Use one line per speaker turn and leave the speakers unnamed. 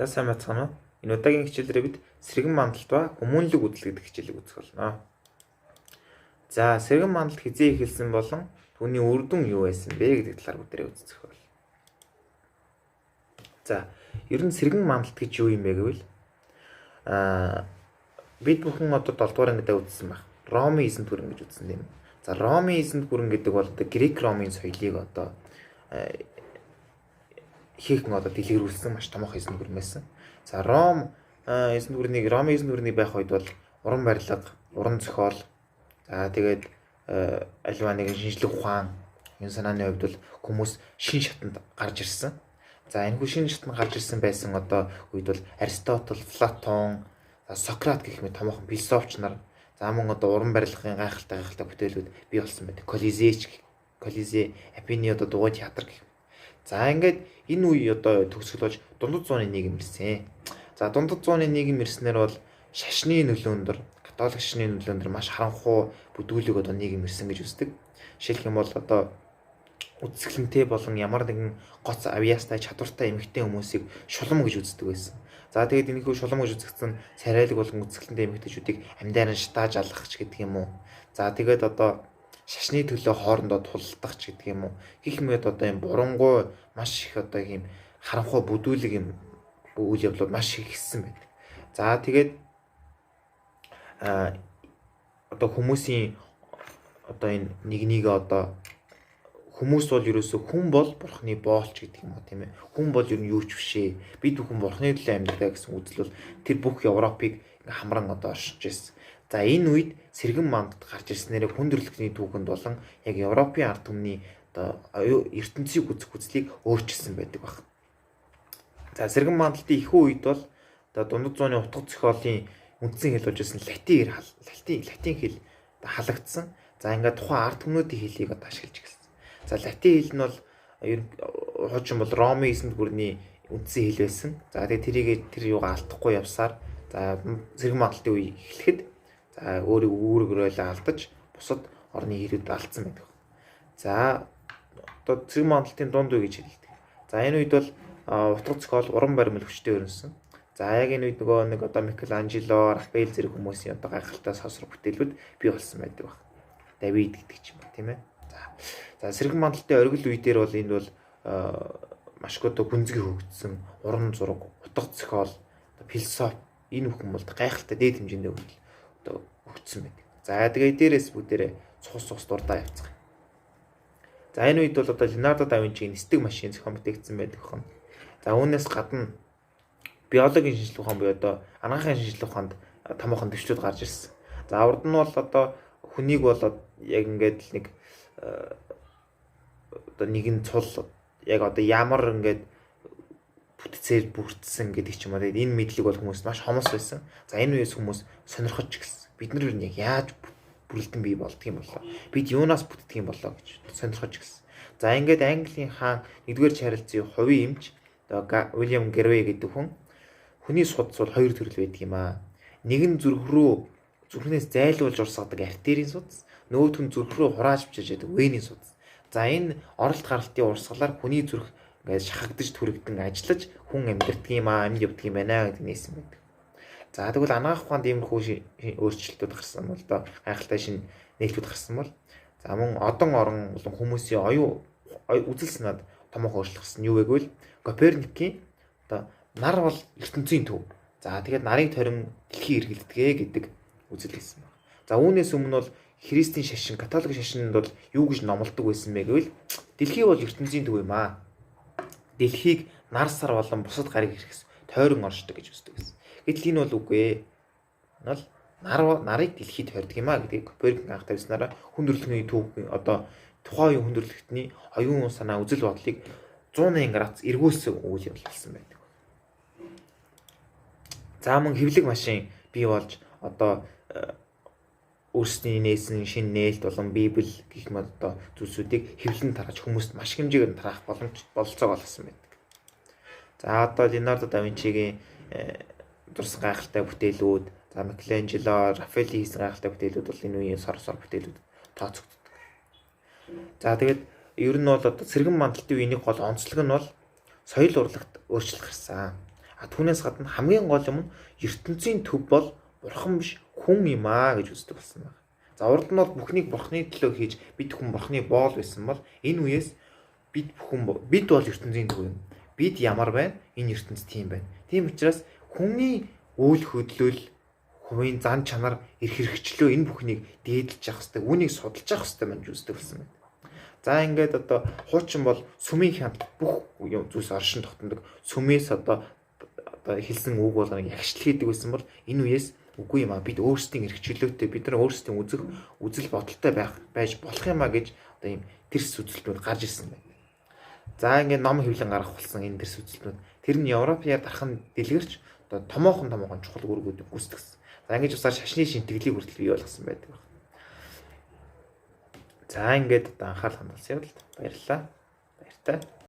сайн бацгаана уу? Энэ удаагийн хичээлдээ бид сэргэн мандалт ба хүмүүнлэг үзэл гэдэг хичээлийг үзэх болно. За, сэргэн мандалт хизээ эхэлсэн болон түүний үр дүн юу байсан бэ гэдэг талаар бүгдээрээ үзэх болно. За, ер нь сэргэн мандалт гэж юу юм бэ гэвэл бид бүхэн одоо 7 дугаар ангидаа үзсэн баг. Ромын эзэнт гүрэн гэж үзсэн юм. За, Ромын эзэнт гүрэн гэдэг бол одоо Грек Ромын соёлыг одоо хийхэн одоо дэлгэрүүлсэн маш томоохон эзэнт гүрэн байсан. За, Ромын эзэнт гүрнийг байх үед бол уран барилга, уран зохиол, за тэгээд аливаа нэгэн шинжлэх ухаан, энэ санааны хувьд бол хүмүүс шин шатанд гарч ирсэн. За, энэ шин шатанд гарч ирсэн байсан одоо үед бол Аристотель, Платон, Сократ гэх мэт томоохон философч нар, за мөн одоо уран барилгын гайхалтай бүтээлүүд бий болсон байдаг. Колизе, Афины одоо дугуй театр гэх. За, ингээд энэ үе одоо төгсгөл болж дундад зууны нийгэм ирсэн. За, дундад зууны нийгэм ирснээр бол шашны нөлөөнд, католик шашны нөлөөнд маш харанхуй бүдүүлэг одоо нийгэм ирсэн гэж үздэг. Жишээлх юм бол одоо үзэсгэлэнтэй болон ямар нэгэн гоц авьяастай чадвартай эмэгтэй хүмүүсийг шулам гэж үздэг байсан. За, тэгээд энэхүү шулам гэж үзэгдсэн царайлаг болон үзэсгэлэнтэй эмэгтэйчүүдийг амьдаар нь шатааж алгах ч гэдэг юм уу. За, тэгээд одоо шашны төлөө хоорондоо тулдах ч гэдэг юм уу. Гэх мэт одоо юм бурангуй маш их одоо ийм харанхуй бүдүүлэг юм үйл явдлууд маш их ихсэн байдаг. За, тэгээд одоо хүмүүсийн одоо энэ нэгнийгээ одоо хүмүүс бол ерөөсөө хүн бол бурхны боолч гэдэг юм уу, тийм ээ. Хүн бол ер нь юу ч бишээ. Бид бүхэн бурхны төлөө амьдардаг гэсэн үзэл бол тэр бүх Европыг хамран одоо оршиж ирсэн. За, энэ үед сэргэн мандалт гарч ирснээр хүндрэлтний түүхэнд болон яг Европын ард түмний одоо ертөнцийг үзэх үзлийг өөрчилсөн байдаг баг. За, сэргэн мандалтын ихэнх үед бол одоо дундад зууны утга зохиолын үндсэн хэл болж байсан латин хэл халагдсан. За, ингээд тухайн ард түмнүүдийн хэлийг одоо ашиглаж эхэлсэн. За, латин хэл нь бол хуучин бол Ромын эзэнт гүрний үндсэн хэл байсан. За, тэгээд тэр юугаа алдахгүй явсаар за сэргэн мандалтын үе эхлэхэд за өөрөөрөө алдаж бусад орны хэрүүд алдсан байдаг. За, одоо сэргэн мандалтын дунд үе гэж хэлдэг. За, энэ үед бол утга зохиол уран баримл хүчтэй өрнөсөн. За, яг энэ үед нэг одоо Микеланжело, Рафаэль зэрэг хүмүүсийн одоо гайхалтай сосрог бүтээлүүд бий болсон байдаг баг. Давид гэдэг ч юм уу, тийм ээ. За, сэргэн мандалтын оргил үе дээр бол энд бол маш их одоо гүнзгий хөгжсөн уран зураг, утга зохиол, философи энэ бүхэн бол гайхалтай дээд хэмжээндээ одоо хөгжсөн байдаг. За, тэгээд дээрээс бүгдээрээ цус дурдаа явцгаая. За, энэ үед бол одоо Леонардо да Винчигийн нисдэг машин зохион бүтээгдсэн байдаг хэн. За, үүнээс гадна биологийн шинжилгээ ухаан буюу одоо анагаахын шинжилгээ ухаанд томоохон төвчлүүд гарч ирсэн. За, урд нь бол одоо хүнийг бол яг ингээд нэг одоо нэгэн цул яг одоо ямар ингээд бүтцээр бүрдсэн гэдэг ч юм уу. Энэ мэдлэг бол хүмүүст маш хомос байсан. За, энэ үеэс хүмүүс сонирхож гисэн. Бид нар яг яаж бүрэлдэн бий болдг юм болоо. Бид юунаас бүтдэг юм болоо гэж сонирхож гисэн. За, ингээд Английн хаан 1-р Чарльзын хувийн эмч одоо Уильям Гэрвей гэдэг хүний судас бол хоёр төрөл байдаг юм аа. Нэг нь зүрхнээс зайлуулж урсгадаг артерийн судас, нөгөөх нь зүрх рүү хурааж бичиж яадаг венийн судас. За, энэ оролт гаралтын урсгалаар хүний зүрх ингээд шахагдж түрэгдэн ажиллаж хүн амьдэрдэг юм аа, амьд явдаг юм байна гэдэг нээсэн байдаг. За, тэгвэл анагаах ухаанд иймэрхүү өөрчлөлтүүд гарсан бол доо гайхалтай шинэ нээлтүүд гарсан бол за мөн одон орон болон хүмүүсийн үзэл санаанд томоохон өөрчлөлт гарсан. Юу вэ гэвэл Коперникийн одоо нар бол ертөнцийн төв. За, тэгээд нарыг торин дэлхий эргэлдэгэ гэдэг үзэл хэлсэн байна. За, үүнээс өмнө бол Христийн шашин, католик шашинд бол юу гэж номлодог байсан бэ гэвэл дэлхий бол ертөнцийн төв юм аа. Дэлхийг нар сар болон бусад гариг хэрэгс тойрон оршдог гэж үздэг байсан. Гэтэл энэ бол үгүй ээ. Энэ бол нарыг дэлхийд тойрдог юм аа гэдгийг Коперник анх тавьснараа хүндрэлтний түүх одоо тухайн үеийн хүндрэлтний оюун санаа үзэл бодлыг 180 градус эргүүлсэн үйл явдал болсон байдаг. За, мөн хэвлэг машин бий болж одоо өөрсдийн нээсэн шинэ нээлт болон Библи гэх мэт одоо зүйлсүүдийг хэвлэн тарааж хүмүүст маш хэмжээгээр тараах бололцоог олгосон байдаг. За, одоо Леонардо да Винчигийн дурсан гайхалтай бүтээлүүд, за Микеланжело, Рафаэлийн хийсэн гайхалтай бүтээлүүд бол энэ үеийн сор бүтээлүүд тооцогддог. За, тэгээд ер нь бол одоо сэргэн мандалтын үеийн гол онцлог нь бол соёл урлагт өөрчлөлт гарсан. Түүнээс гадна хамгийн гол юм нь ертөнцийн төв бол бурхан биш хүн юм гэж үздэг болсон байна. За урд нь бол бүхнийг бурханы төлөө хийж бид хүн бурханы боол байсан бол энэ үеэс бид бол ертөнцийн төв юм. Бид ямар байна? Энэ ертөнц тийм байна. Тийм учраас хүний үйл хөдлөл, хувийн зан чанар, эрх хэрэгчлөө энэ бүхнийг дээдлж явах хэрэгтэй. Үүнийг судалж явах хэрэгтэй гэж үздэг болсон байна. За ингээд одоо хуучин бол сүмийн хямд бүх зүйлс оршин тогтнодог. Сүмээс одоо хэлсэн үг болгоныг ягшлах хийдэг байсан бол энэ үеэс үгүй юм аа бид өөрсдийн эрх чөлөөтэй бид нар өөрсдийн үзэл бодолтой байж болох юм аа гэж одоо ийм тэрс үзэлтүүд гарч ирсэн байна. За ингээд ном хэвлэн гаргах болсон энэ тэрс үзэлтүүд тэр нь Европын дархан дэлгэрч одоо томоохон чухал үүргүүд гүйцэтгсэн. За ингэж усаар шашны шинтгэлийг хүртэл бий болгосон байдаг. За ингээд одоо анхаарал хандуулсан юм л да. Баярлалаа. Баяртай.